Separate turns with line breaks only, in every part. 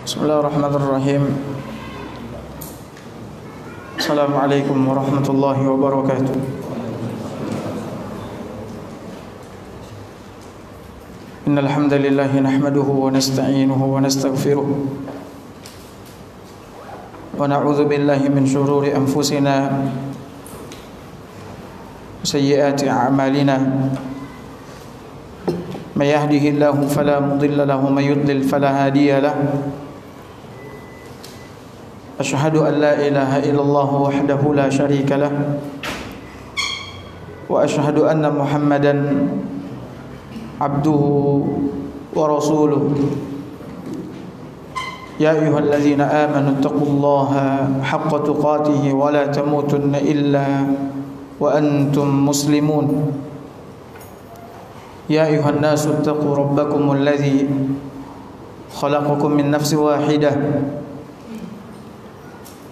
Bismillahirrahmanirrahim. Assalamualaikum warahmatullahi wabarakatuh. Innal hamdalillah nahmaduhu wa nasta'inuhu wa nastaghfiruh wa na'udzu billahi min shururi anfusina wa sayyiati a'malina. May yahdihillahu fala mudilla lahu wa may yudlil fala hadiya lahu. Asyhadu an la ilaha illallah wahdahu la syarika lah wa asyhadu anna Muhammadan abduhu wa rasuluh. Ya ayyuhalladzina amanu taqullaha haqqa tuqatih wa la tamutunna illa wa antum muslimun. Ya ayyuhan nasu taqu rabbakumul ladzi khalaqakum min nafsin wahidah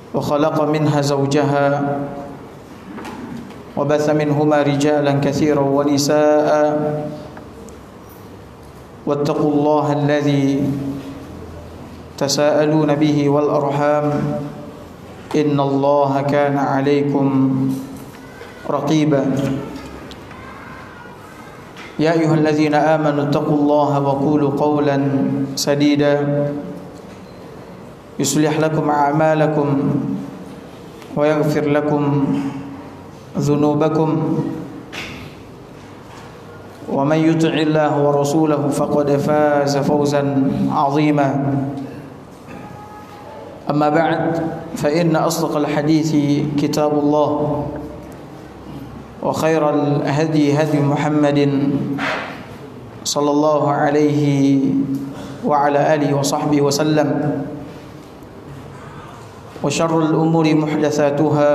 wa khalaqa minha zawjaha wa batha minhuma rijalan katsiran wa nisaa'a wattaqullaha alladzi tasaaluna bihi wal arham innallaha kana 'alaykum raqiba. Ya ayyuhalladzina amanu taqullaha wa qulu qawlan sadida yuslih lakum a'malakum wa yaghfir lakum dhunubakum wa man yuti'illaha wa rasulahu faqad faza fawzan 'azima. Amma ba'd, fa inna asdaqal hadithi kitabullah wa khairal hadi hadi Muhammadin sallallahu alaihi wa ala alihi wa sahbihi wa sallam. Wa syarrul umuri muhdatsatuha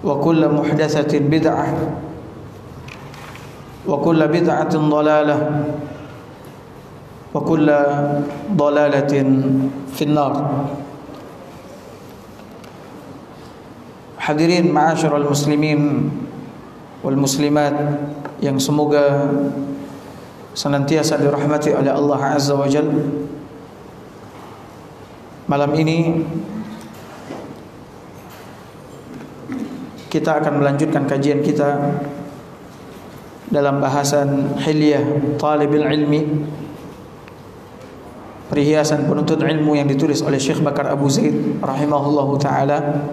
wa kullu muhdatsatin bid'ah wa kullu bid'atin dhalalah wa kullu dhalalatin finnar. Hadirin ma'asyiral muslimin wal muslimat yang semoga senantiasa dirahmati oleh Allah Azza wa Jalla. Malam ini kita akan melanjutkan kajian kita dalam bahasan Hilyah Talibil Ilmi, perhiasan penuntut ilmu yang ditulis oleh Syekh Bakar Abu Zaid rahimahullahu taala.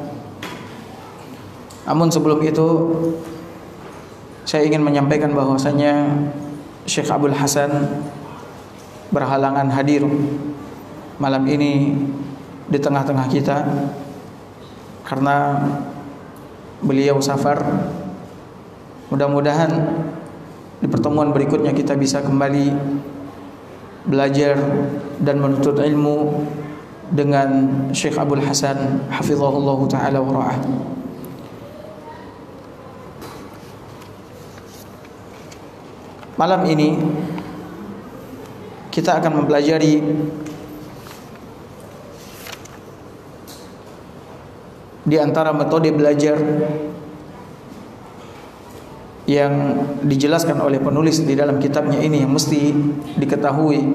Namun sebelum itu saya ingin menyampaikan bahwasanya Syekh Abdul Hasan berhalangan hadir malam ini di tengah-tengah kita karena beliau safar. Mudah-mudahan di pertemuan berikutnya kita bisa kembali belajar dan menuntut ilmu dengan Syekh Abdul Hasan hafizahullah taala wa ra'ah. Malam ini kita akan mempelajari di antara metode belajar yang dijelaskan oleh penulis di dalam kitabnya ini, yang mesti diketahui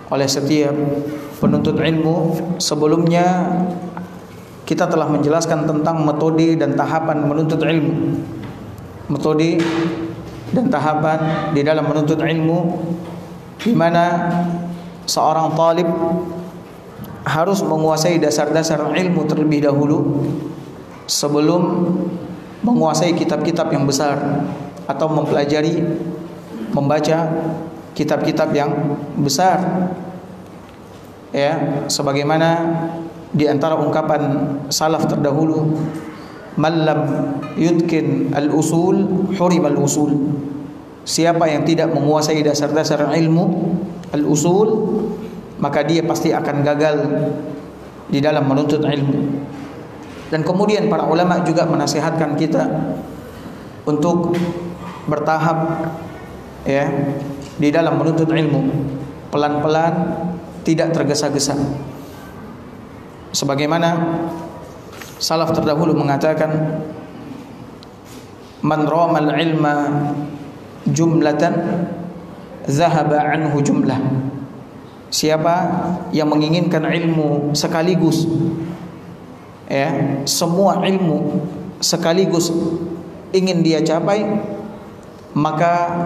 oleh setiap penuntut ilmu. Sebelumnya kita telah menjelaskan tentang metode dan tahapan menuntut ilmu. Metode dan tahapan di dalam menuntut ilmu, di mana seorang talib harus menguasai dasar-dasar ilmu terlebih dahulu sebelum menguasai kitab-kitab yang besar atau mempelajari, membaca kitab-kitab yang besar. Ya, sebagaimana di antara ungkapan salaf terdahulu, man lam yutkin al-usul hurimal usul. Siapa yang tidak menguasai dasar-dasar ilmu al-usul, maka dia pasti akan gagal di dalam menuntut ilmu. Dan kemudian para ulama juga menasihatkan kita untuk bertahap, ya, di dalam menuntut ilmu, pelan-pelan, tidak tergesa-gesa. Sebagaimana salaf terdahulu mengatakan, man ramal ilma jumlatan zahaba anhu jumlah. Siapa yang menginginkan ilmu sekaligus, ya, semua ilmu sekaligus ingin dia capai, maka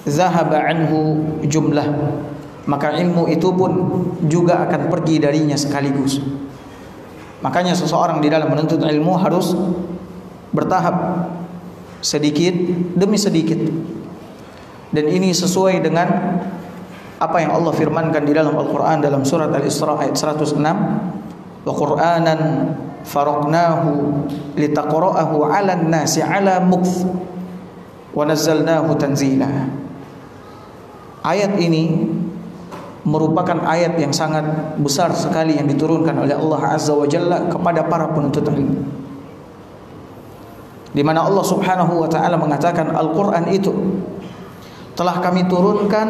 zahaba anhu jumlah, maka ilmu itu pun juga akan pergi darinya sekaligus. Makanya seseorang di dalam menuntut ilmu harus bertahap, sedikit demi sedikit. Dan ini sesuai dengan apa yang Allah firmankan di dalam Al-Quran dalam surat Al-Isra ayat 106, wa Qur'anan faraqnahu litaqra'ahu 'alan nasi 'ala mukth wa nazzalnahu tanzila. Ayat ini merupakan ayat yang sangat besar sekali yang diturunkan oleh Allah Azza wa Jalla kepada para penuntut ilmu, di mana Allah Subhanahu wa taala mengatakan Al-Qur'an itu telah kami turunkan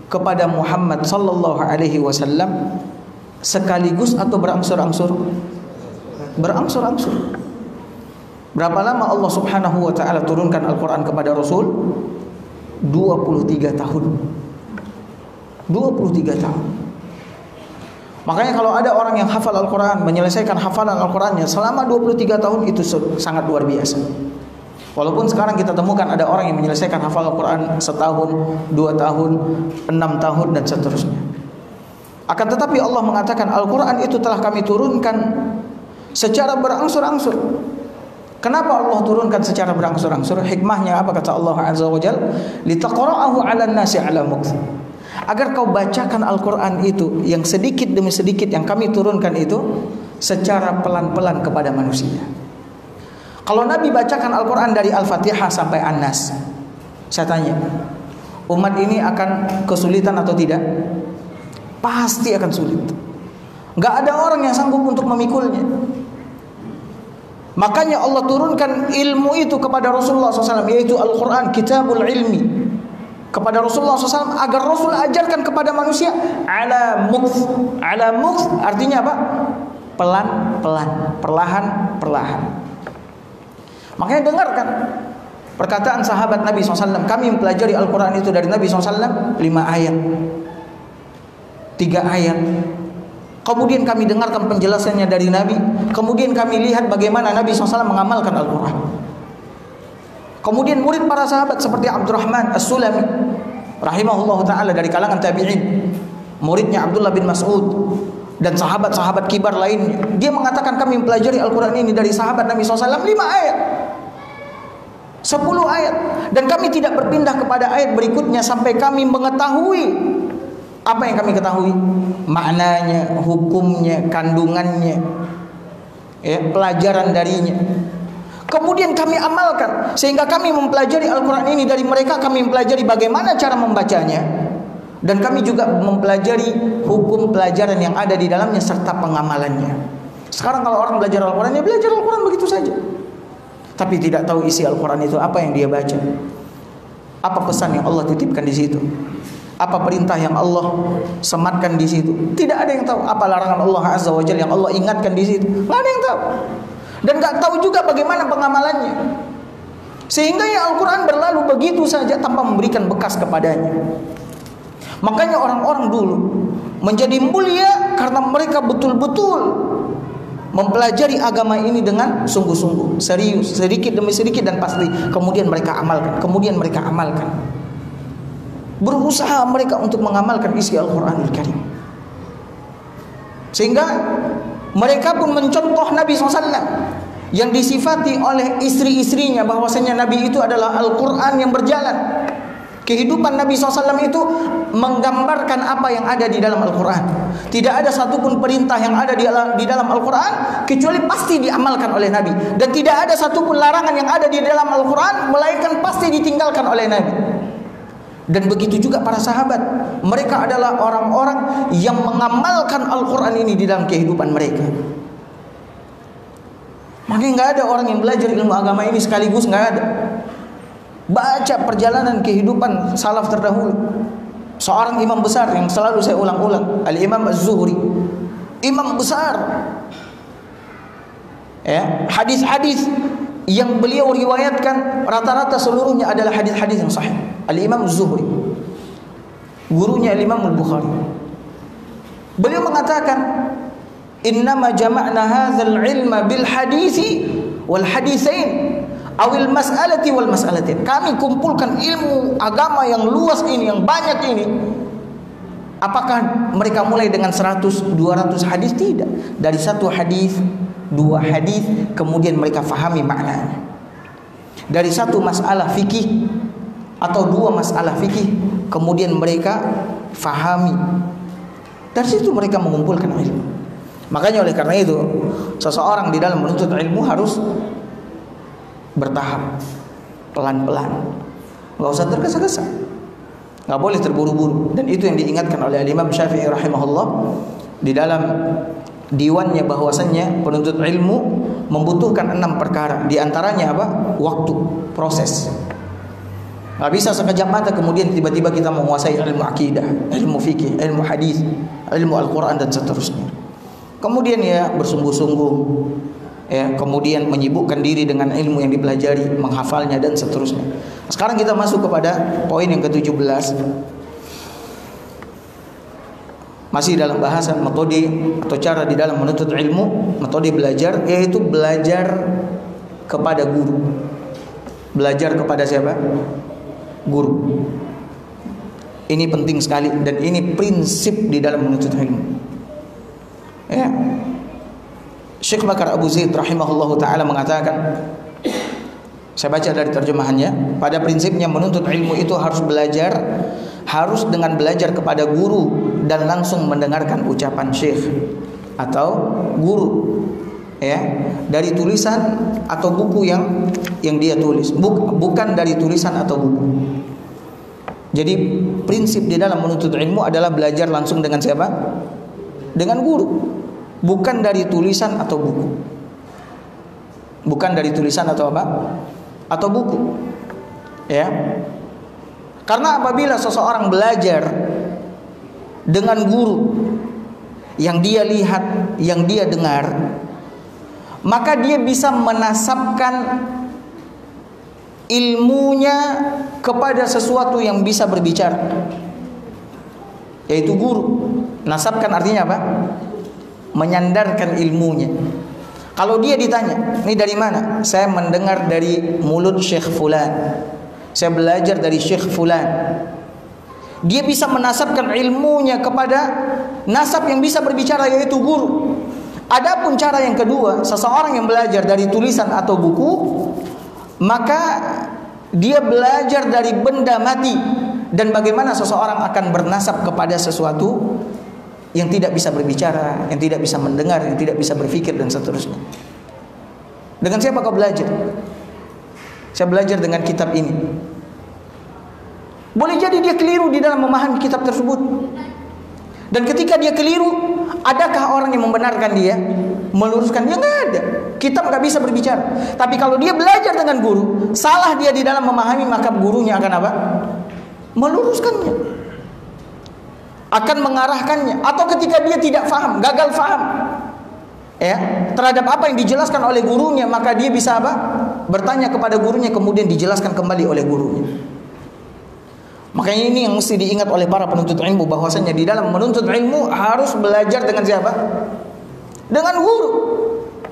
kepada Muhammad sallallahu alaihi wasallam sekaligus atau berangsur-angsur? Berangsur-angsur. Berapa lama Allah Subhanahu wa taala turunkan Al-Qur'an kepada Rasul? 23 tahun. 23 tahun. Makanya kalau ada orang yang hafal Al-Quran, menyelesaikan hafalan Al-Qurannya selama 23 tahun, itu sangat luar biasa. Walaupun sekarang kita temukan ada orang yang menyelesaikan hafal Al-Quran setahun, 2 tahun, 6 tahun dan seterusnya. Akan tetapi Allah mengatakan Al-Quran itu telah kami turunkan secara berangsur-angsur. Kenapa Allah turunkan secara berangsur-angsur? Hikmahnya apa kata Allah Azza wa Jalla? Litaqra'ahu 'alan nasi 'ala mukth. Agar kau bacakan Al-Quran itu yang sedikit demi sedikit yang kami turunkan itu secara pelan-pelan kepada manusia. Kalau Nabi bacakan Al-Quran dari Al-Fatihah sampai An-Nas, saya tanya, umat ini akan kesulitan atau tidak? Pasti akan sulit. Gak ada orang yang sanggup untuk memikulnya. Makanya Allah turunkan ilmu itu kepada Rasulullah SAW, yaitu Al-Quran, kitabul ilmi, kepada Rasulullah SAW agar Rasul ajarkan kepada manusia ala mukth. Ala mukth artinya apa? Pelan-pelan, perlahan-perlahan. Makanya dengarkan perkataan sahabat Nabi SAW. Kami mempelajari Al-Quran itu dari Nabi SAW 5 ayat, 3 ayat. Kemudian kami dengarkan penjelasannya dari Nabi. Kemudian kami lihat bagaimana Nabi SAW mengamalkan Al-Quran. Kemudian murid para sahabat seperti Abdurrahman As-Sulami rahimahullah ta'ala dari kalangan tabi'in, muridnya Abdullah bin Mas'ud dan sahabat-sahabat kibar lainnya, dia mengatakan kami mempelajari Al-Quran ini dari sahabat Nabi SAW 5 ayat, 10 ayat, dan kami tidak berpindah kepada ayat berikutnya sampai kami mengetahui apa yang kami ketahui, maknanya, hukumnya, kandungannya, ya, pelajaran darinya. Kemudian kami amalkan, sehingga kami mempelajari Al-Quran ini dari mereka. Kami mempelajari bagaimana cara membacanya, dan kami juga mempelajari hukum pelajaran yang ada di dalamnya serta pengamalannya. Sekarang kalau orang belajar Al-Quran, ya belajar Al-Quran begitu saja, tapi tidak tahu isi Al-Quran itu apa yang dia baca, apa pesan yang Allah titipkan di situ, apa perintah yang Allah sematkan di situ. Tidak ada yang tahu. Apa larangan Allah Azza wa Jalla yang Allah ingatkan di situ, tidak ada yang tahu. Dan gak tahu juga bagaimana pengamalannya, sehingga ya Al-Quran berlalu begitu saja tanpa memberikan bekas kepadanya. Makanya orang-orang dulu menjadi mulia karena mereka betul-betul mempelajari agama ini dengan sungguh-sungguh, serius, sedikit demi sedikit dan pasti. Kemudian mereka amalkan, berusaha mereka untuk mengamalkan isi Al-Quranul Karim, sehingga mereka pun mencontoh Nabi SAW yang disifati oleh istri-istrinya bahwasanya Nabi itu adalah Al-Quran yang berjalan. Kehidupan Nabi SAW itu menggambarkan apa yang ada di dalam Al-Quran. Tidak ada satupun perintah yang ada di dalam Al-Quran kecuali pasti diamalkan oleh Nabi. Dan tidak ada satupun larangan yang ada di dalam Al-Quran melainkan pasti ditinggalkan oleh Nabi. Dan begitu juga para sahabat. Mereka adalah orang-orang yang mengamalkan Al-Quran ini di dalam kehidupan mereka. Makanya nggak ada orang yang belajar ilmu agama ini sekaligus, nggak ada. Baca perjalanan kehidupan salaf terdahulu. Seorang imam besar yang selalu saya ulang-ulang, Al-Imam Az-Zuhri, imam besar, ya, hadis-hadis yang beliau riwayatkan rata-rata seluruhnya adalah hadis-hadis yang sahih. Al-Imam Az-Zuhri gurunya Imam Al-Bukhari. Beliau mengatakan, "Innama jama'na hadzal ilma bil hadisi wal haditsain awil mas'alati wal mas'alatin." Kami kumpulkan ilmu agama yang luas ini, yang banyak ini. Apakah mereka mulai dengan 100, 200 hadis? Tidak. Dari satu hadis, dua hadis, kemudian mereka fahami maknanya. Dari satu masalah fikih atau dua masalah fikih, kemudian mereka fahami. Dari situ mereka mengumpulkan ilmu. Makanya oleh karena itu, seseorang di dalam menuntut ilmu harus bertahap, pelan-pelan, nggak usah tergesa-gesa, nggak boleh terburu-buru. Dan itu yang diingatkan oleh Imam Syafi'i rahimahullah di dalam diwannya, bahwasannya penuntut ilmu membutuhkan 6 perkara. Di antaranya apa? Waktu, proses. Nggak bisa sekejap mata kemudian tiba-tiba kita menguasai ilmu akidah, ilmu fikih, ilmu hadis, ilmu Al-Quran dan seterusnya. Kemudian ya bersungguh-sungguh, ya, kemudian menyibukkan diri dengan ilmu yang dipelajari, menghafalnya dan seterusnya. Sekarang kita masuk kepada poin yang ke-17. Masih dalam bahasan metode atau cara di dalam menuntut ilmu, metode belajar, yaitu belajar kepada guru. Belajar kepada siapa? Guru. Ini penting sekali dan ini prinsip di dalam menuntut ilmu. Ya. Syekh Bakar Abu Zaid rahimahullahu taala mengatakan, saya baca dari terjemahannya, pada prinsipnya menuntut ilmu itu harus belajar, harus dengan belajar kepada guru dan langsung mendengarkan ucapan syekh atau guru, ya, dari tulisan atau buku yang dia tulis, bukan dari tulisan atau buku. Jadi prinsip di dalam menuntut ilmu adalah belajar langsung dengan siapa? Dengan guru, bukan dari tulisan atau buku. Bukan dari tulisan atau apa? Atau buku. Ya. Karena apabila seseorang belajar dengan guru yang dia lihat, yang dia dengar, maka dia bisa menasabkan ilmunya kepada sesuatu yang bisa berbicara, yaitu guru. Nasabkan artinya apa? Menyandarkan ilmunya. Kalau dia ditanya, ini dari mana? Saya mendengar dari mulut Syekh Fulan, saya belajar dari Syekh Fulan. Dia bisa menasabkan ilmunya kepada nasab yang bisa berbicara, yaitu guru. Adapun cara yang kedua, seseorang yang belajar dari tulisan atau buku, maka dia belajar dari benda mati. Dan bagaimana seseorang akan bernasab kepada sesuatu yang tidak bisa berbicara, yang tidak bisa mendengar, yang tidak bisa berpikir dan seterusnya. Dengan siapa kau belajar? Saya belajar dengan kitab ini. Boleh jadi dia keliru di dalam memahami kitab tersebut. Dan ketika dia keliru, adakah orang yang membenarkan dia, meluruskan dia? Nggak ada. Kitab nggak bisa berbicara. Tapi kalau dia belajar dengan guru, salah dia di dalam memahami, maka gurunya akan apa? Meluruskannya, akan mengarahkannya. Atau ketika dia tidak faham, gagal faham, ya, terhadap apa yang dijelaskan oleh gurunya, maka dia bisa apa? Bertanya kepada gurunya, kemudian dijelaskan kembali oleh gurunya. Makanya ini yang mesti diingat oleh para penuntut ilmu, bahwasanya di dalam menuntut ilmu harus belajar dengan siapa? Dengan guru.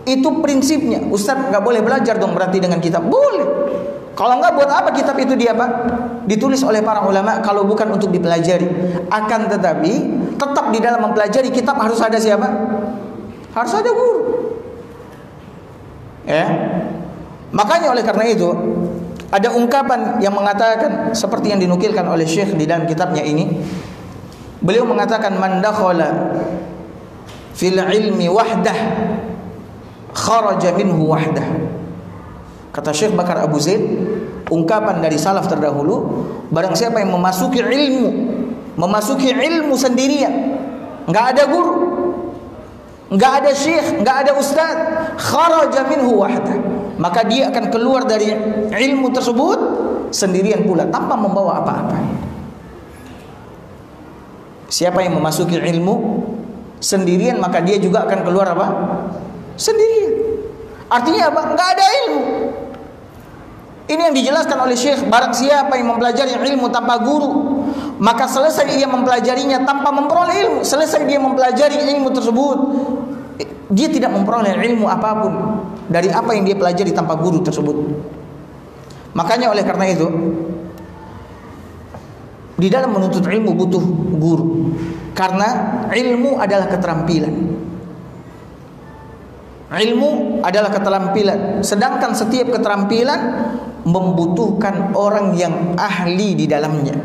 Itu prinsipnya. Ustaz nggak boleh belajar dong berarti dengan kitab? Boleh. Kalau nggak, buat apa kitab itu ditulis oleh para ulama kalau bukan untuk dipelajari? Akan tetapi tetap di dalam mempelajari kitab harus ada siapa? Harus ada guru. Ya. Makanya oleh karena itu ada ungkapan yang mengatakan seperti yang dinukilkan oleh Syekh di dalam kitabnya ini. Beliau mengatakan, man dakhala fil ilmi wahdah kharaja minhu wahdah. Kata Syekh Bakar Abu Zaid, ungkapan dari salaf terdahulu, barang siapa yang memasuki ilmu sendirian, enggak ada guru, enggak ada syekh, enggak ada ustaz, kharaja minhu wahdah, maka dia akan keluar dari ilmu tersebut sendirian pula, tanpa membawa apa-apa. Siapa yang memasuki ilmu sendirian, maka dia juga akan keluar apa? Sendirian. Artinya apa? Enggak ada ilmu. Ini yang dijelaskan oleh Syekh, barang siapa yang mempelajari ilmu tanpa guru, maka selesai ia mempelajarinya tanpa memperoleh ilmu. Selesai dia mempelajari ilmu tersebut, dia tidak memperoleh ilmu apapun dari apa yang dia pelajari tanpa guru tersebut. Makanya oleh karena itu, di dalam menuntut ilmu butuh guru, karena ilmu adalah keterampilan. Ilmu adalah keterampilan, sedangkan setiap keterampilan membutuhkan orang yang ahli di dalamnya.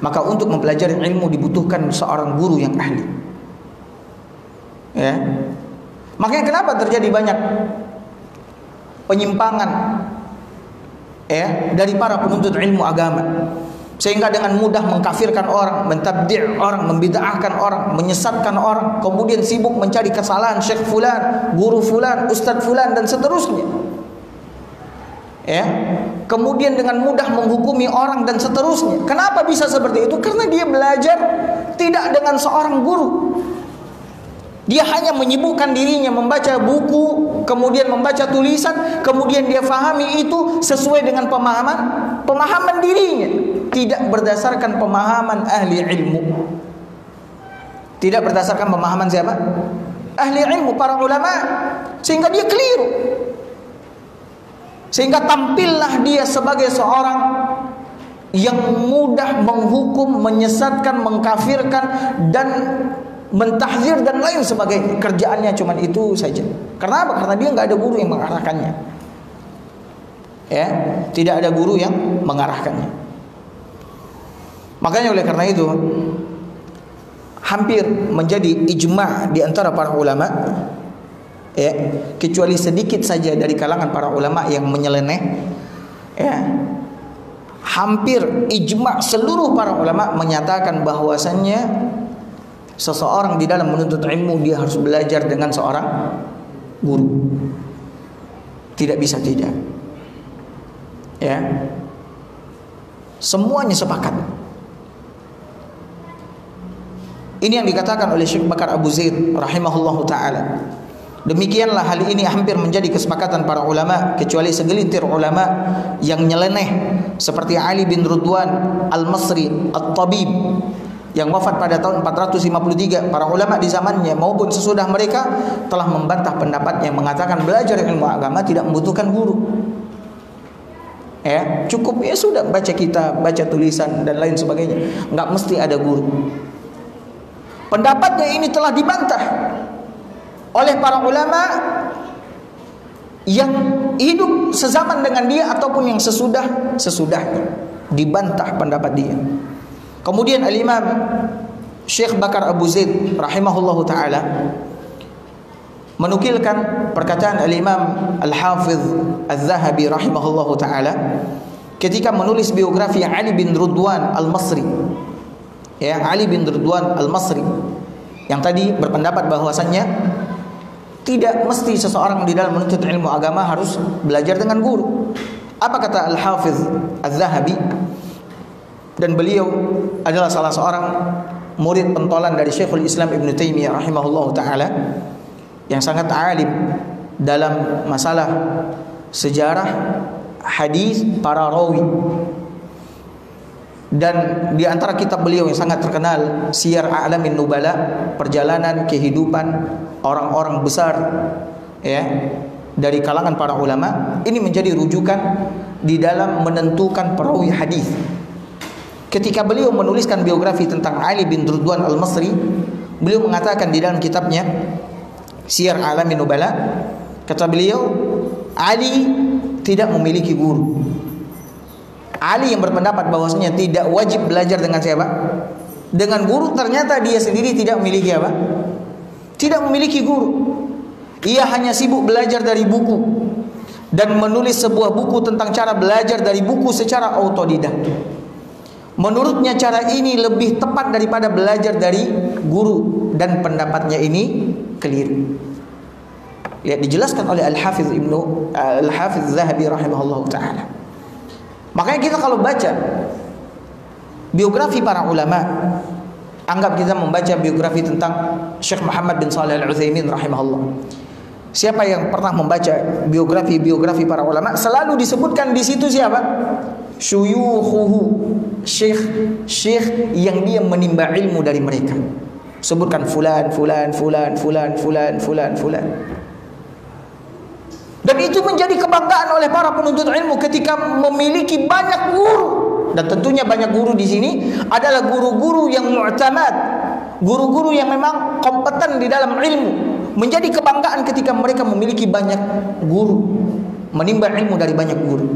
Maka untuk mempelajari ilmu dibutuhkan seorang guru yang ahli. Ya. Makanya kenapa terjadi banyak penyimpangan dari para penuntut ilmu agama, sehingga dengan mudah mengkafirkan orang, mentabdi' orang, membid'ahkan orang, menyesatkan orang, kemudian sibuk mencari kesalahan syekh fulan, guru fulan, ustadz fulan dan seterusnya. Kemudian dengan mudah menghukumi orang dan seterusnya. Kenapa bisa seperti itu? Karena dia belajar tidak dengan seorang guru. Dia hanya menyibukkan dirinya membaca buku, kemudian membaca tulisan, kemudian dia fahami itu sesuai dengan pemahaman dirinya, tidak berdasarkan pemahaman ahli ilmu. Tidak berdasarkan pemahaman siapa? Ahli ilmu, para ulama. Sehingga dia keliru. Sehingga tampillah dia sebagai seorang yang mudah menghukum, menyesatkan, mengkafirkan dan mentahzir dan lain sebagainya. Kerjaannya cuma itu saja. Karena apa? Karena dia nggak ada guru yang mengarahkannya. Tidak ada guru yang mengarahkannya. Makanya oleh karena itu hampir menjadi ijma' di antara para ulama, kecuali sedikit saja dari kalangan para ulama yang menyeleneh, hampir ijma' seluruh para ulama menyatakan bahwasannya seseorang di dalam menuntut ilmu dia harus belajar dengan seorang guru. Tidak bisa tidak. Semuanya sepakat. Ini yang dikatakan oleh Syekh Bakar Abu Zaid rahimahullahu taala. Demikianlah hal ini hampir menjadi kesepakatan para ulama, kecuali segelintir ulama yang nyeleneh seperti Ali bin Ridwan Al-Masri At-Tabib yang wafat pada tahun 453. Para ulama di zamannya maupun sesudah mereka telah membantah pendapatnya, mengatakan belajar ilmu agama tidak membutuhkan guru. Cukup sudah baca kitab, baca tulisan dan lain sebagainya, nggak mesti ada guru. Pendapatnya ini telah dibantah oleh para ulama yang hidup sezaman dengan dia ataupun yang sesudahnya, dibantah pendapat dia. Kemudian Al-Imam Syekh Bakar Abu Zaid rahimahullahu taala menukilkan perkataan Al-Imam Al-Hafidh Al-Zahabi rahimahullahu taala ketika menulis biografi Ali bin Ridwan Al-Masri. Ali bin Ridwan Al-Masri yang tadi berpendapat bahwasannya tidak mesti seseorang di dalam menuntut ilmu agama harus belajar dengan guru. Apa kata Al-Hafidh Al-Zahabi? Dan beliau adalah salah seorang murid pentolan dari Syekhul Islam Ibn Taimiyah rahimahullahu ta'ala, yang sangat alim dalam masalah sejarah, hadis, para rawi. Dan di antara kitab beliau yang sangat terkenal, Siyar A'lamin Nubala, perjalanan kehidupan orang-orang besar dari kalangan para ulama, ini menjadi rujukan di dalam menentukan perawi hadis. Ketika beliau menuliskan biografi tentang Ali bin Ridwan Al-Masri, beliau mengatakan di dalam kitabnya Siyar A'lamin Nubala, kata beliau, Ali tidak memiliki guru. Ali yang berpendapat bahwasanya tidak wajib belajar dengan siapa? Dengan guru. Ternyata dia sendiri tidak memiliki apa? Tidak memiliki guru. Ia hanya sibuk belajar dari buku dan menulis sebuah buku tentang cara belajar dari buku secara autodidak. Menurutnya cara ini lebih tepat daripada belajar dari guru, dan pendapatnya ini keliru. Lihat, dijelaskan oleh Al-Hafidh Zahabi rahimahullahu taala. Makanya kita kalau baca biografi para ulama, anggap kita membaca biografi tentang Syekh Muhammad bin Shalih Al-Utsaimin rahimahullah. Siapa yang pernah membaca biografi para ulama, selalu disebutkan di situ siapa? Syuyukhuhu, syekh yang dia menimba ilmu dari mereka. Sebutkan fulan. Dan itu menjadi kebanggaan oleh para penuntut ilmu ketika memiliki banyak guru. Dan tentunya banyak guru di sini adalah guru-guru yang mu'tamad, guru-guru yang memang kompeten di dalam ilmu. Menjadi kebanggaan ketika mereka memiliki banyak guru, menimba ilmu dari banyak guru.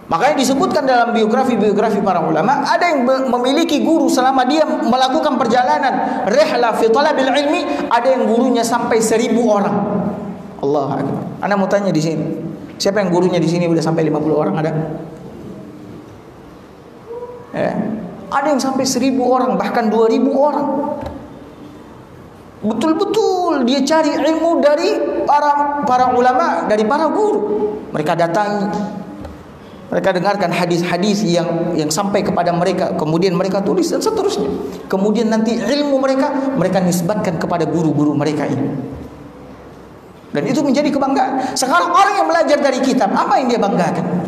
Makanya disebutkan dalam biografi para ulama, ada yang memiliki guru selama dia melakukan perjalanan rihla fi talabil ilmi, ada yang gurunya sampai 1000 orang. Allah Akbar. Anda mau tanya di sini, siapa yang gurunya di sini udah sampai 50 orang ada? Ada yang sampai 1000 orang, bahkan 2000 orang. Betul-betul dia cari ilmu dari para ulama, dari para guru. Mereka datangi, mereka dengarkan hadis-hadis yang sampai kepada mereka, kemudian mereka tulis dan seterusnya. Kemudian nanti ilmu mereka nisbatkan kepada guru-guru mereka ini. Dan itu menjadi kebanggaan. Sekarang orang yang belajar dari kitab, apa yang dia banggakan?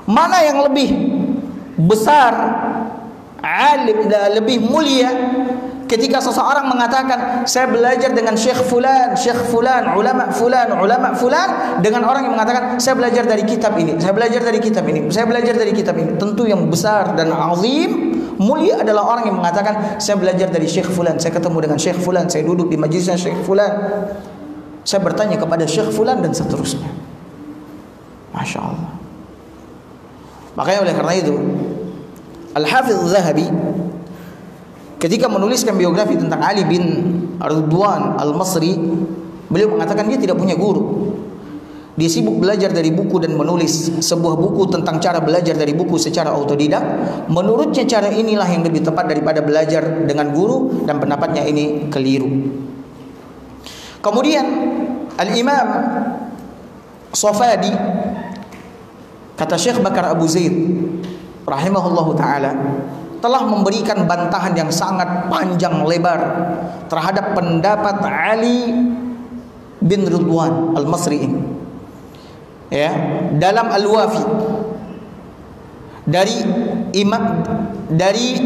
Mana yang lebih besar, alim dan lebih mulia ketika seseorang mengatakan saya belajar dengan syekh fulan, ulama fulan, dengan orang yang mengatakan saya belajar dari kitab ini, saya belajar dari kitab ini, saya belajar dari kitab ini. Tentu yang besar dan azim, mulia adalah orang yang mengatakan saya belajar dari syekh fulan, saya ketemu dengan syekh fulan, saya duduk di majelisnya syekh fulan, saya bertanya kepada syekh fulan dan seterusnya. Masya Allah. Makanya oleh karena itu Al-Hafidz Zahabi ketika menuliskan biografi tentang Ali bin Ridwan Al-Masri, beliau mengatakan dia tidak punya guru. Dia sibuk belajar dari buku dan menulis sebuah buku tentang cara belajar dari buku secara autodidak. Menurutnya cara inilah yang lebih tepat daripada belajar dengan guru, dan pendapatnya ini keliru. Kemudian Al-Imam Safadi, kata Syekh Bakar Abu Zaid rahimahullahu ta'ala, telah memberikan bantahan yang sangat panjang lebar terhadap pendapat Ali bin Ridwan Al-Masri ini. Ya, dalam Al-Wafi dari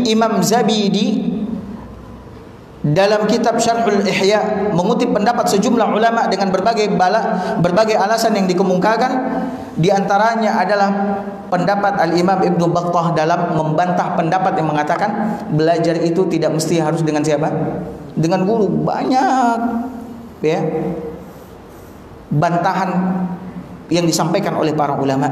Imam Zabidi dalam kitab Syarhul Ihya mengutip pendapat sejumlah ulama dengan berbagai alasan yang dikemukakan. Di antaranya adalah pendapat Al-Imam Ibnu Battah dalam membantah pendapat yang mengatakan belajar itu tidak mesti harus dengan siapa? Dengan guru. Banyak ya bantahan yang disampaikan oleh para ulama.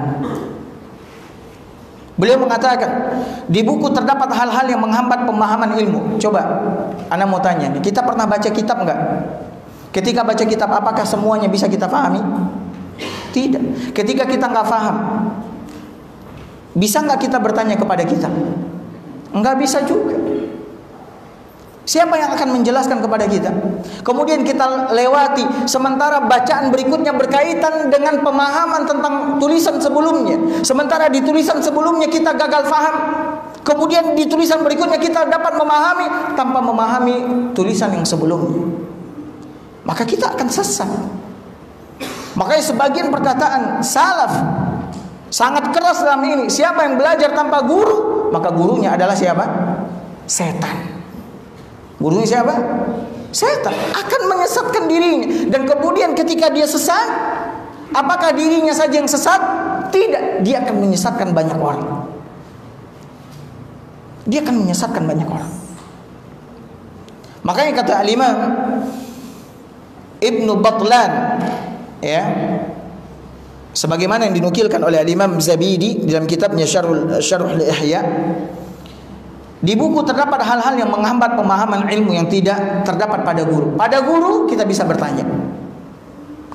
Beliau mengatakan di buku terdapat hal-hal yang menghambat pemahaman ilmu. Coba Anda mau tanya nih, kita pernah baca kitab enggak? Ketika baca kitab, apakah semuanya bisa kita pahami? Tidak. Ketika kita enggak paham, bisa enggak kita bertanya kepada kitab? Enggak bisa juga. Siapa yang akan menjelaskan kepada kita? Kemudian kita lewati, sementara bacaan berikutnya berkaitan dengan pemahaman tentang tulisan sebelumnya. Sementara di tulisan sebelumnya kita gagal paham, kemudian di tulisan berikutnya kita dapat memahami tanpa memahami tulisan yang sebelumnya. Maka kita akan sesat. Makanya sebagian perkataan salaf sangat keras dalam ini. Siapa yang belajar tanpa guru, maka gurunya adalah siapa? Setan. Gurunya siapa? Setan. Akan menyesatkan dirinya. Dan kemudian ketika dia sesat, apakah dirinya saja yang sesat? Tidak. Dia akan menyesatkan banyak orang. Dia akan menyesatkan banyak orang. Makanya kata Al-Imam Ibnu Batlan, ya, sebagaimana yang dinukilkan oleh Al-Imam Zabidi dalam kitabnya Syarhul Ihya, di buku terdapat hal-hal yang menghambat pemahaman ilmu yang tidak terdapat pada guru. Pada guru kita bisa bertanya.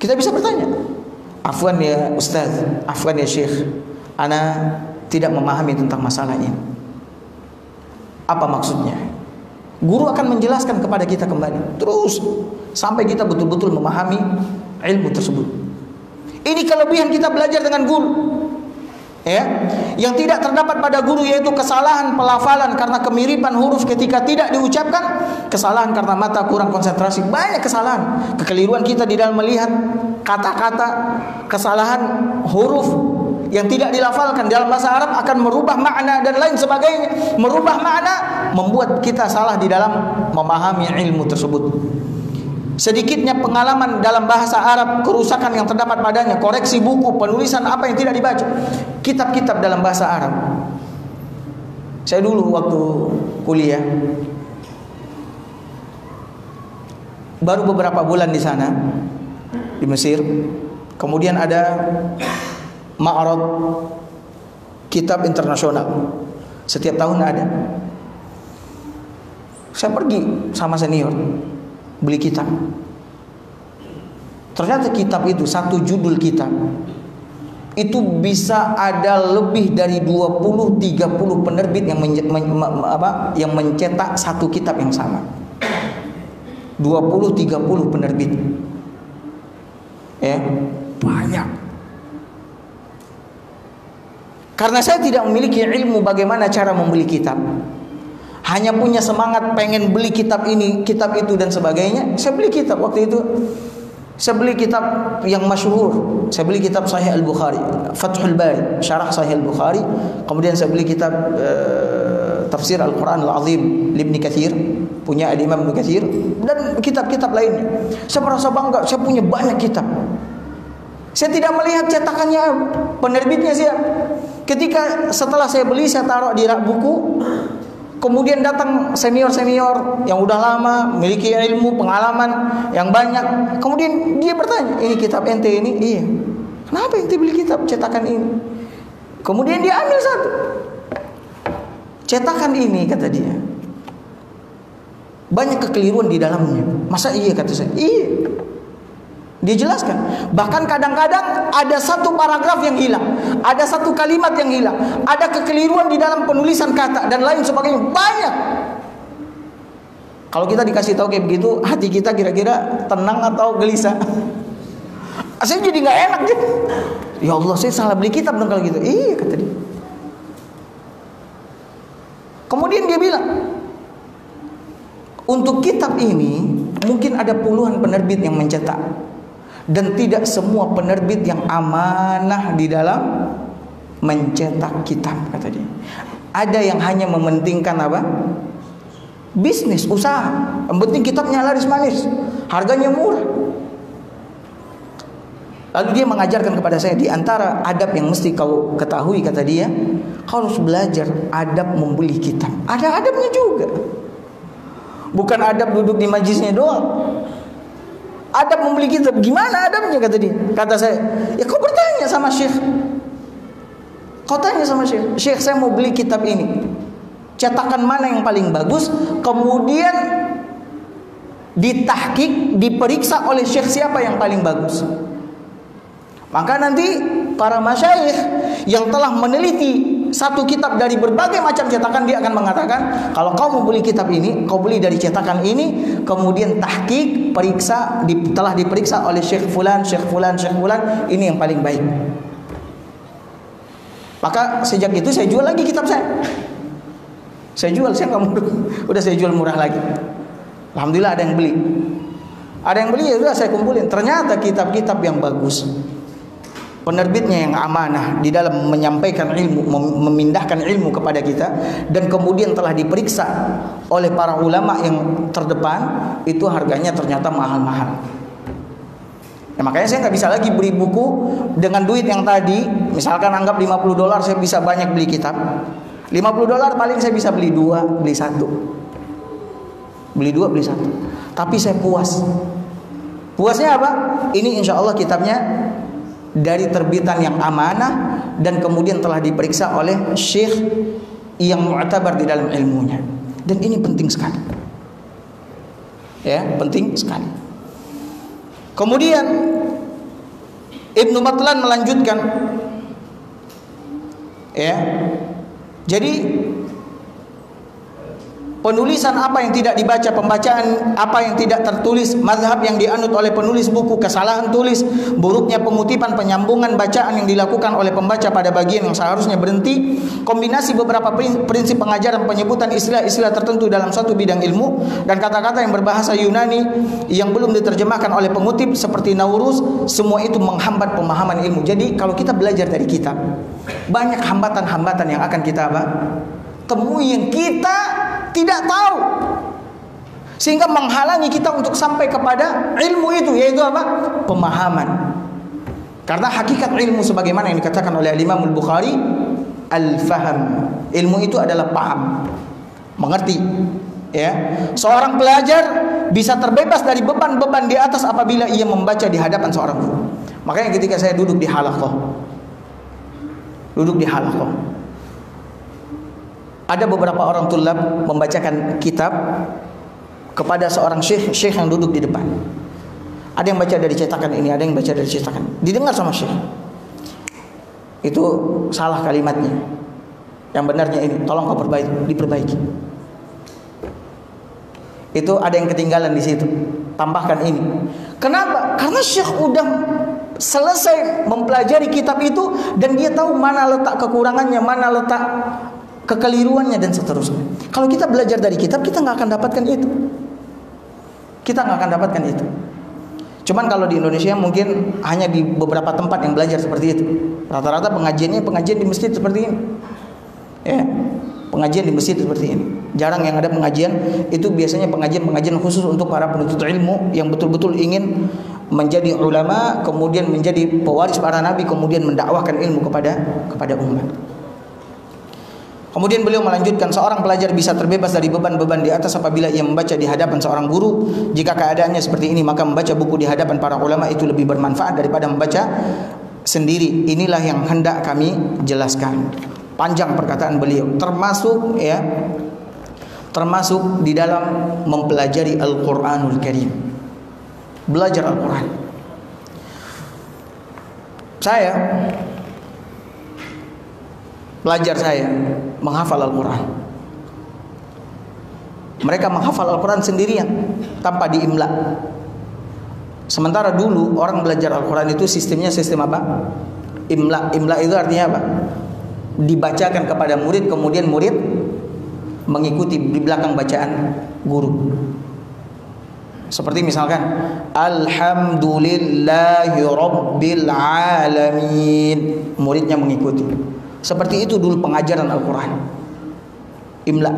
Kita bisa bertanya. Afwan ya Ustaz, afwan ya Syekh, ana tidak memahami tentang masalah ini. Apa maksudnya? Guru akan menjelaskan kepada kita kembali. Terus sampai kita betul-betul memahami ilmu tersebut. Ini kelebihan kita belajar dengan guru. Ya, yang tidak terdapat pada guru yaitu kesalahan pelafalan karena kemiripan huruf ketika tidak diucapkan, kesalahan karena mata kurang konsentrasi, banyak kesalahan, kekeliruan kita di dalam melihat kata-kata, kesalahan huruf yang tidak dilafalkan dalam bahasa Arab akan merubah makna dan lain sebagainya. Merubah makna membuat kita salah di dalam memahami ilmu tersebut. Sedikitnya pengalaman dalam bahasa Arab, kerusakan yang terdapat padanya, koreksi buku, penulisan apa yang tidak dibaca, kitab-kitab dalam bahasa Arab. Saya dulu waktu kuliah, baru beberapa bulan di sana, di Mesir, kemudian ada ma'arad kitab internasional, setiap tahun ada. Saya pergi sama senior beli kitab. Ternyata kitab itu, satu judul kitab itu bisa ada lebih dari 20-30 penerbit yang mencetak satu kitab yang sama. 20-30 penerbit. Ya, banyak. Karena saya tidak memiliki ilmu bagaimana cara membeli kitab, hanya punya semangat pengen beli kitab ini, kitab itu dan sebagainya. Saya beli kitab waktu itu. Saya beli kitab yang masyhur. Saya beli kitab Sahih Al-Bukhari, Fathul Bari, Syarah Sahih Al-Bukhari. Kemudian saya beli kitab Tafsir Al-Quran Al-Azim Ibnu Katsir, punya Imam Ibnu Katsir, dan kitab-kitab lainnya. Saya merasa bangga, saya punya banyak kitab. Saya tidak melihat cetakannya, penerbitnya siapa. Ketika setelah saya beli, saya taruh di rak buku. Kemudian datang senior-senior yang udah lama, memiliki ilmu, pengalaman yang banyak. Kemudian dia bertanya, ini kitab ente ini? Iya. Kenapa ente beli kitab cetakan ini? Kemudian dia ambil satu. Cetakan ini, kata dia, banyak kekeliruan di dalamnya. Masa iya, kata saya? Iya. Dia jelaskan, bahkan kadang-kadang ada satu paragraf yang hilang, ada satu kalimat yang hilang, ada kekeliruan di dalam penulisan kata dan lain sebagainya, banyak. Kalau kita dikasih tahu kayak begitu, hati kita kira-kira tenang atau gelisah? Saya jadi nggak enak gitu. Ya Allah, saya salah beli kitab dong kalau gitu. Iya, kata dia. Kemudian dia bilang, untuk kitab ini mungkin ada puluhan penerbit yang mencetak. Dan tidak semua penerbit yang amanah di dalam mencetak kitab, kata dia. Ada yang hanya mementingkan apa? Bisnis, usaha. Yang penting kitabnya laris manis, harganya murah. Lalu dia mengajarkan kepada saya, di antara adab yang mesti kau ketahui, kata dia, kau harus belajar adab membeli kitab. Ada adabnya juga. Bukan adab duduk di majlisnya doang. Adab membeli kitab, gimana adabnya, kata dia. Kata saya, ya kau bertanya sama syekh. Kau tanya sama syekh, syekh saya mau beli kitab ini, cetakan mana yang paling bagus? Kemudian ditahqiq, diperiksa oleh syekh siapa yang paling bagus. Maka nanti para masyayikh yang telah meneliti satu kitab dari berbagai macam cetakan, dia akan mengatakan, kalau kau mau beli kitab ini, kau beli dari cetakan ini, kemudian tahqiq, periksa, telah diperiksa oleh Syekh Fulan, Syekh Fulan, Syekh Fulan, ini yang paling baik. Maka sejak itu saya jual lagi kitab saya. Saya jual, saya nggak mau, udah saya jual murah lagi. Alhamdulillah ada yang beli. Ada yang beli, ya sudah saya kumpulin. Ternyata kitab-kitab yang bagus, penerbitnya yang amanah di dalam menyampaikan ilmu, memindahkan ilmu kepada kita, dan kemudian telah diperiksa oleh para ulama yang terdepan, itu harganya ternyata mahal-mahal. Nah, makanya saya nggak bisa lagi beli buku dengan duit yang tadi, misalkan anggap $50 saya bisa banyak beli kitab. $50 paling saya bisa beli 2, beli 1. Beli 2, beli 1. Tapi saya puas. Puasnya apa? Ini insya Allah kitabnya dari terbitan yang amanah dan kemudian telah diperiksa oleh syekh yang mu'tabar di dalam ilmunya. Dan ini penting sekali. Ya, penting sekali. Kemudian Ibnu Batlan melanjutkan, ya. Jadi penulisan apa yang tidak dibaca, pembacaan apa yang tidak tertulis, mazhab yang dianut oleh penulis buku, kesalahan tulis, buruknya pengutipan, penyambungan bacaan yang dilakukan oleh pembaca pada bagian yang seharusnya berhenti, kombinasi beberapa prinsip pengajaran, penyebutan istilah-istilah tertentu dalam suatu bidang ilmu, dan kata-kata yang berbahasa Yunani yang belum diterjemahkan oleh pengutip seperti Nauruz, semua itu menghambat pemahaman ilmu. Jadi kalau kita belajar dari kitab, banyak hambatan-hambatan yang akan kita temui yang kita tidak tahu, sehingga menghalangi kita untuk sampai kepada ilmu itu, yaitu apa? Pemahaman. Karena hakikat ilmu sebagaimana yang dikatakan oleh Imam Al-Bukhari, al-faham. Ilmu itu adalah paham, mengerti. Ya, seorang pelajar bisa terbebas dari beban-beban di atas apabila ia membaca di hadapan seorang guru. Makanya ketika saya duduk di halaqah, ada beberapa orang tulab membacakan kitab kepada seorang syekh yang duduk di depan. Ada yang baca dari cetakan ini, ada yang baca dari cetakan. Didengar sama syekh. Itu salah kalimatnya. Yang benarnya ini, tolong kau diperbaiki. Itu ada yang ketinggalan di situ. Tambahkan ini. Kenapa? Karena syekh udah selesai mempelajari kitab itu dan dia tahu mana letak kekurangannya, mana letak kekeliruannya dan seterusnya. Kalau kita belajar dari kitab, kita nggak akan dapatkan itu. Cuman kalau di Indonesia mungkin hanya di beberapa tempat yang belajar seperti itu. Rata-rata pengajian di masjid seperti ini. Ya, pengajian di masjid seperti ini. Jarang yang ada pengajian itu, biasanya pengajian khusus untuk para penuntut ilmu yang betul-betul ingin menjadi ulama, kemudian menjadi pewaris para nabi, kemudian mendakwahkan ilmu kepada umat. Kemudian beliau melanjutkan, seorang pelajar bisa terbebas dari beban-beban di atas apabila ia membaca di hadapan seorang guru. Jika keadaannya seperti ini, maka membaca buku di hadapan para ulama itu lebih bermanfaat daripada membaca sendiri. Inilah yang hendak kami jelaskan. Panjang perkataan beliau, termasuk di dalam mempelajari Al-Qur'anul Karim. Belajar Al-Qur'an. Pelajar saya menghafal Al-Quran. Mereka menghafal Al-Quran sendirian tanpa diimla. Sementara dulu orang belajar Al-Quran itu sistemnya sistem apa? Imla. Imla itu artinya apa? Dibacakan kepada murid, kemudian murid mengikuti di belakang bacaan guru. Seperti misalkan Alhamdulillahi Rabbil Alamin, muridnya mengikuti. Seperti itu dulu pengajaran Al-Quran, imla.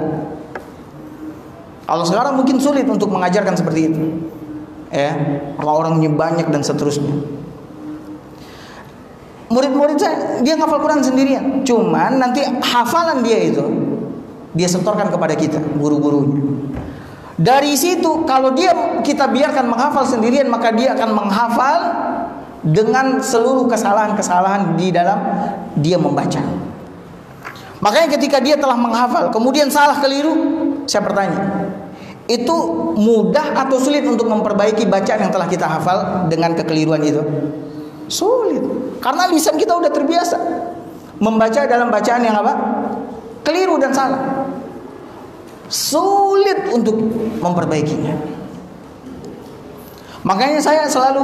Kalau sekarang mungkin sulit untuk mengajarkan seperti itu, ya, kalau orangnya banyak dan seterusnya. Murid-murid saya, dia ngafal Quran sendirian, cuman nanti hafalan dia itu dia setorkan kepada kita, guru-gurunya. Dari situ kalau kita biarkan menghafal sendirian, maka dia akan menghafal dengan seluruh kesalahan-kesalahan di dalam dia membaca. Makanya ketika dia telah menghafal kemudian salah keliru, saya bertanya, itu mudah atau sulit untuk memperbaiki bacaan yang telah kita hafal dengan kekeliruan itu? Sulit, karena lisan kita udah terbiasa membaca dalam bacaan yang apa? Keliru dan salah. Sulit untuk memperbaikinya. Makanya saya selalu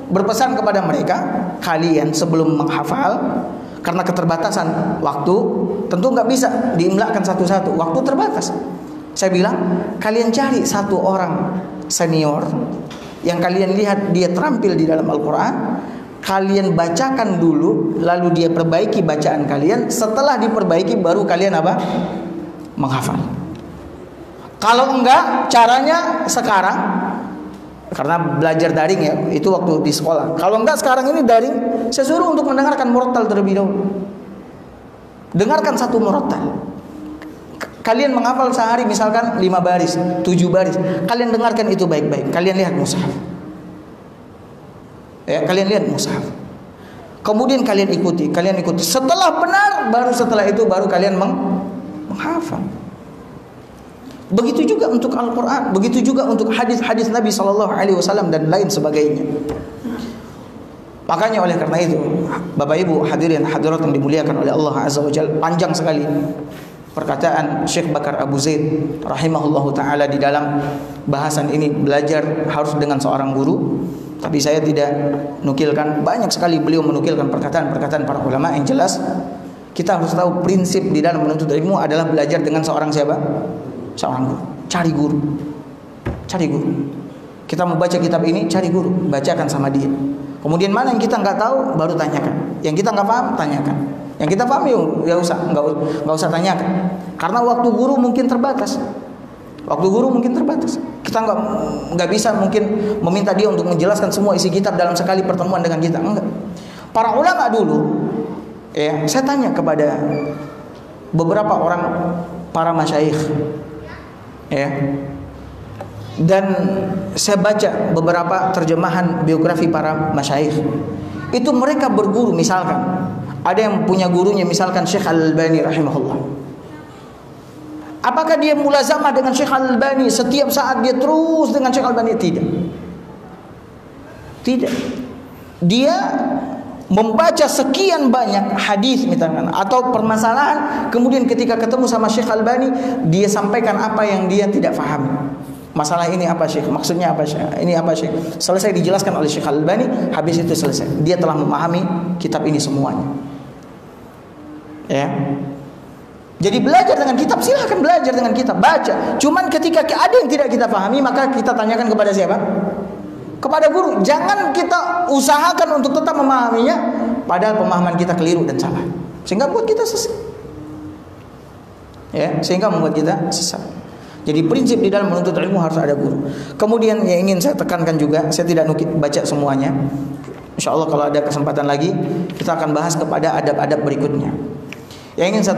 berpesan kepada mereka, kalian sebelum menghafal, karena keterbatasan waktu, tentu nggak bisa diimlakan satu-satu, waktu terbatas. Saya bilang, kalian cari satu orang senior yang kalian lihat dia terampil di dalam Al-Quran, kalian bacakan dulu, lalu dia perbaiki bacaan kalian. Setelah diperbaiki baru kalian apa? Menghafal. Kalau enggak, caranya sekarang, karena belajar daring ya, itu waktu di sekolah. Kalau enggak sekarang ini daring, saya suruh untuk mendengarkan murattal terlebih dahulu. Dengarkan satu murattal. Kalian menghafal sehari misalkan 5 baris, 7 baris. Kalian dengarkan itu baik-baik. Kalian lihat mushaf. Ya, kalian lihat mushaf. Kemudian kalian ikuti. Setelah benar, baru setelah itu baru kalian menghafal. Begitu juga untuk Al-Quran, begitu juga untuk hadis-hadis Nabi SAW dan lain sebagainya. Makanya oleh karena itu, Bapak Ibu hadirin hadirat yang dimuliakan oleh Allah Azza wa Jalla, panjang sekali perkataan Syekh Bakar Abu Zaid rahimahullahu taala di dalam bahasan ini, belajar harus dengan seorang guru. Tapi saya tidak nukilkan, banyak sekali beliau menukilkan perkataan-perkataan para ulama. Yang jelas kita harus tahu prinsip di dalam menuntut ilmu adalah belajar dengan seorang siapa? Seorang guru. Cari guru. Cari guru. Kita mau baca kitab ini, cari guru, bacakan sama dia. Kemudian mana yang kita nggak tahu, baru tanyakan. Yang kita nggak paham, tanyakan. Yang kita paham, ya nggak usah tanyakan. Karena waktu guru mungkin terbatas. Waktu guru mungkin terbatas. Kita nggak bisa mungkin meminta dia untuk menjelaskan semua isi kitab dalam sekali pertemuan dengan kita. Enggak. Para ulama dulu, ya, saya tanya kepada beberapa orang para masyayikh, ya. Dan saya baca beberapa terjemahan biografi para masyayikh. Itu mereka berguru, misalkan ada yang punya gurunya misalkan Syekh Al-Albani rahimahullah. Apakah dia mulazamah dengan Syekh Al-Albani setiap saat dia terus dengan Syekh Al-Albani? Tidak. Tidak. Dia membaca sekian banyak hadis misalkan atau permasalahan, kemudian ketika ketemu sama Syekh Al-Albani, dia sampaikan apa yang dia tidak pahami. Masalah ini apa Syekh? Maksudnya apa Syekh? Ini apa Syekh? Selesai dijelaskan oleh Syekh Al-Albani, habis itu selesai. Dia telah memahami kitab ini semuanya. Ya. Jadi belajar dengan kitab, silahkan belajar dengan kitab, baca. Cuman ketika ada yang tidak kita pahami, maka kita tanyakan kepada siapa? Kepada guru. Jangan kita usahakan untuk tetap memahaminya, padahal pemahaman kita keliru dan salah. Sehingga buat kita sesat. Ya, sehingga membuat kita sesat. Jadi prinsip di dalam menuntut ilmu harus ada guru. Kemudian yang ingin saya tekankan juga, saya tidak baca semuanya. Insya Allah kalau ada kesempatan lagi, kita akan bahas kepada adab-adab berikutnya. Yang ingin saya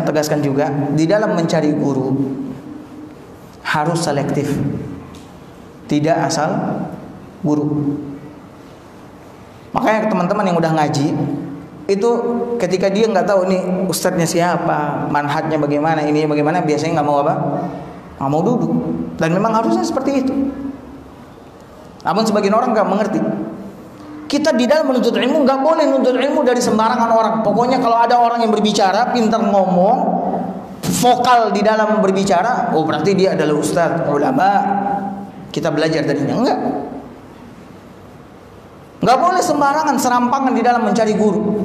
tegaskan juga, di dalam mencari guru harus selektif, tidak asal guru. Makanya teman-teman yang udah ngaji itu ketika dia nggak tahu nih ustadznya siapa, manhajnya bagaimana, ini bagaimana, biasanya nggak mau apa? Nggak mau duduk. Dan memang harusnya seperti itu. Namun sebagian orang nggak mengerti. Kita di dalam menuntut ilmu nggak boleh menuntut ilmu dari sembarangan orang. Pokoknya kalau ada orang yang berbicara, pintar ngomong, vokal di dalam berbicara, oh berarti dia adalah ustadz, ulama. Kita belajar darinya. Nggak boleh sembarangan, serampangan di dalam mencari guru.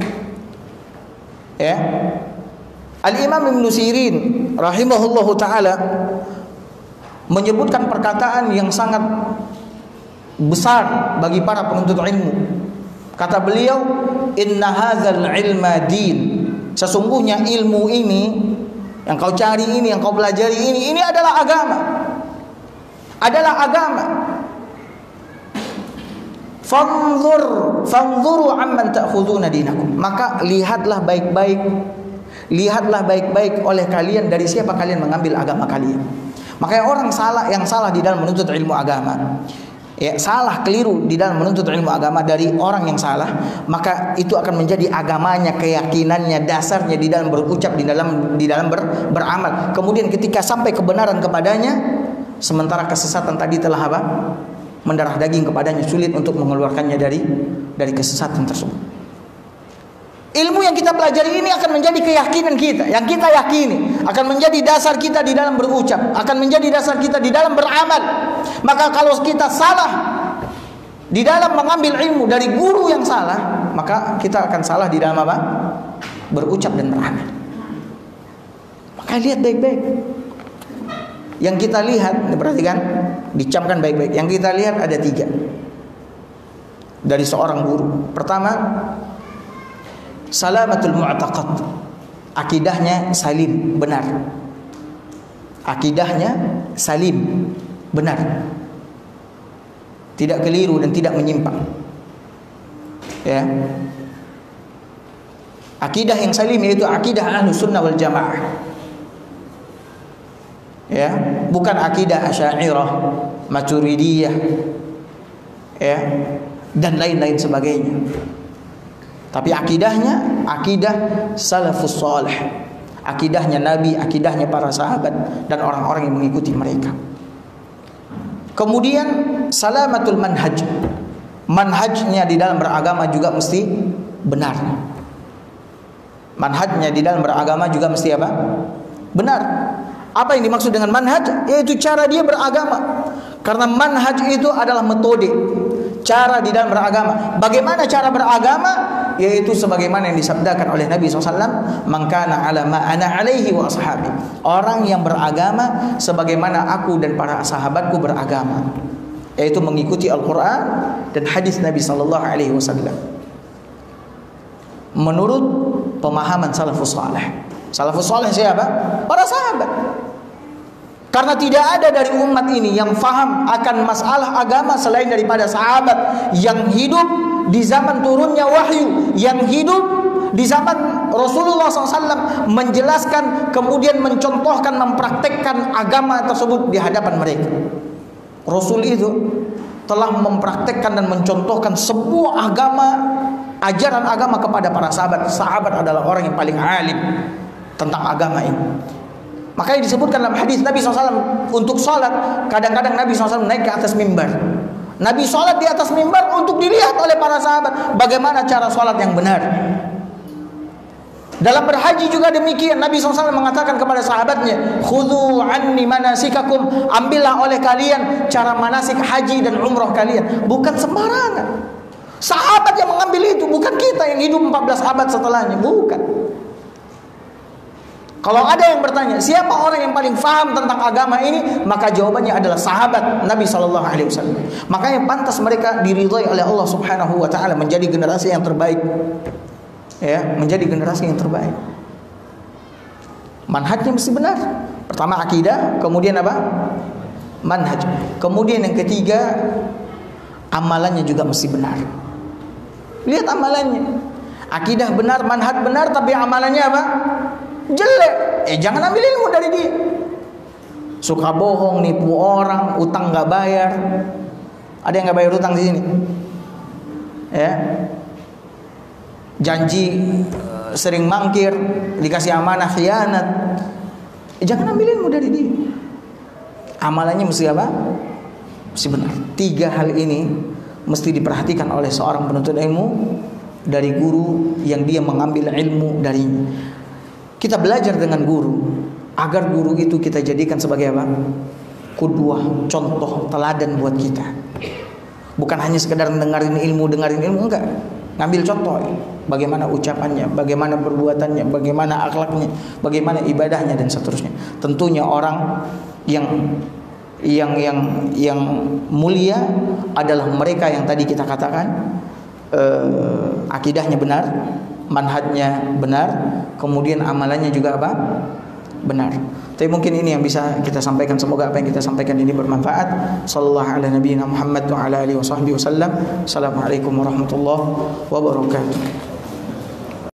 Ya. Al-Imam Ibn Sirin rahimahullahu ta'ala menyebutkan perkataan yang sangat besar bagi para penuntut ilmu. Kata beliau, inna hadzal ilma din. Sesungguhnya ilmu ini yang kau cari ini, yang kau pelajari ini adalah agama. Adalah agama. Fanzuru amman ta'khuduna dinakum. Maka lihatlah baik-baik oleh kalian dari siapa kalian mengambil agama kalian. Makanya orang yang salah di dalam menuntut ilmu agama, ya, salah keliru di dalam menuntut ilmu agama dari orang yang salah, maka itu akan menjadi agamanya, keyakinannya, dasarnya di dalam berucap, di dalam beramal. Kemudian ketika sampai kebenaran kepadanya, sementara kesesatan tadi telah apa? Mendarah daging kepadanya, sulit untuk mengeluarkannya dari kesesatan tersebut. Ilmu yang kita pelajari ini akan menjadi keyakinan kita, yang kita yakini, akan menjadi dasar kita di dalam berucap, akan menjadi dasar kita di dalam beramal. Maka kalau kita salah di dalam mengambil ilmu dari guru yang salah, maka kita akan salah di dalam apa? Berucap dan beramal. Maka lihat baik-baik. Yang kita lihat, perhatikan, dicamkan baik-baik. Yang kita lihat ada 3 dari seorang guru. Pertama, salamatul mu'taqad, akidahnya salim, benar. Akidahnya salim, benar, tidak keliru dan tidak menyimpang. Ya, akidah yang salim yaitu akidah Ahlus Sunnah wal Jamaah. Ya, bukan akidah Asy'ariyah, Maturidiyah, ya, dan lain-lain sebagainya. Tapi akidahnya akidah salafus salih, akidahnya Nabi, akidahnya para sahabat dan orang-orang yang mengikuti mereka. Kemudian salamatul manhaj, manhajnya di dalam beragama juga mesti benar. Manhajnya di dalam beragama juga mesti apa? benar. Apa yang dimaksud dengan manhaj? Yaitu cara dia beragama. Karena manhaj itu adalah metode, cara di dalam beragama. Bagaimana cara beragama? Yaitu sebagaimana yang disabdakan oleh Nabi SAW, "Man kana ala ma ana alaihi wa ashabi." Orang yang beragama sebagaimana aku dan para sahabatku beragama, yaitu mengikuti Al-Quran dan hadis Nabi SAW. Menurut pemahaman salafus saleh. Salafus saleh siapa? Para sahabat. Karena tidak ada dari umat ini yang faham akan masalah agama selain daripada sahabat yang hidup di zaman turunnya wahyu, yang hidup di zaman Rasulullah SAW menjelaskan, kemudian mencontohkan, mempraktekkan agama tersebut di hadapan mereka. Rasul itu telah mempraktekkan dan mencontohkan sebuah agama, ajaran agama kepada para sahabat. Sahabat adalah orang yang paling alim tentang agama ini. Makanya disebutkan dalam hadis Nabi SAW untuk sholat, kadang-kadang Nabi SAW naik ke atas mimbar. Nabi sholat di atas mimbar untuk dilihat oleh para sahabat bagaimana cara sholat yang benar. Dalam berhaji juga demikian. Nabi SAW mengatakan kepada sahabatnya, "Khudhu anni manasikakum." Ambillah oleh kalian cara manasik haji dan umroh kalian. Bukan sembarangan. Sahabat yang mengambil itu, bukan kita yang hidup 14 abad setelahnya. Bukan. Kalau ada yang bertanya, siapa orang yang paling faham tentang agama ini? Maka jawabannya adalah sahabat Nabi SAW. Makanya pantas mereka diridhai oleh Allah Subhanahu wa Ta'ala menjadi generasi yang terbaik. Ya, menjadi generasi yang terbaik. Manhajnya mesti benar. Pertama akidah, kemudian apa? Manhaj. Kemudian yang ketiga, amalannya juga mesti benar. Lihat amalannya. Akidah benar, manhaj benar, tapi amalannya apa? Jelek. Jangan ambil ilmu dari dia. Suka bohong, nipu orang, utang nggak bayar. Ada yang nggak bayar utang di sini? Ya. Janji sering mangkir, dikasih amanah khianat. Jangan ambil ilmu dari dia. Amalannya mesti apa? Mesti benar. 3 hal ini mesti diperhatikan oleh seorang penuntut ilmu dari guru yang dia mengambil ilmu darinya. Kita belajar dengan guru agar guru itu kita jadikan sebagai apa? Qudwah, contoh, teladan buat kita. Bukan hanya sekedar dengerin ilmu, enggak. Ngambil contoh, bagaimana ucapannya, bagaimana perbuatannya, bagaimana akhlaknya, bagaimana ibadahnya dan seterusnya. Tentunya orang yang mulia adalah mereka yang tadi kita katakan akidahnya benar, manhajnya benar, kemudian amalannya juga apa? Benar. Tapi mungkin ini yang bisa kita sampaikan. Semoga apa yang kita sampaikan ini bermanfaat. Sallallahu ala nabiyina Muhammad wa ala alihi wa sahbihi wasallam. Assalamualaikum warahmatullahi wabarakatuh.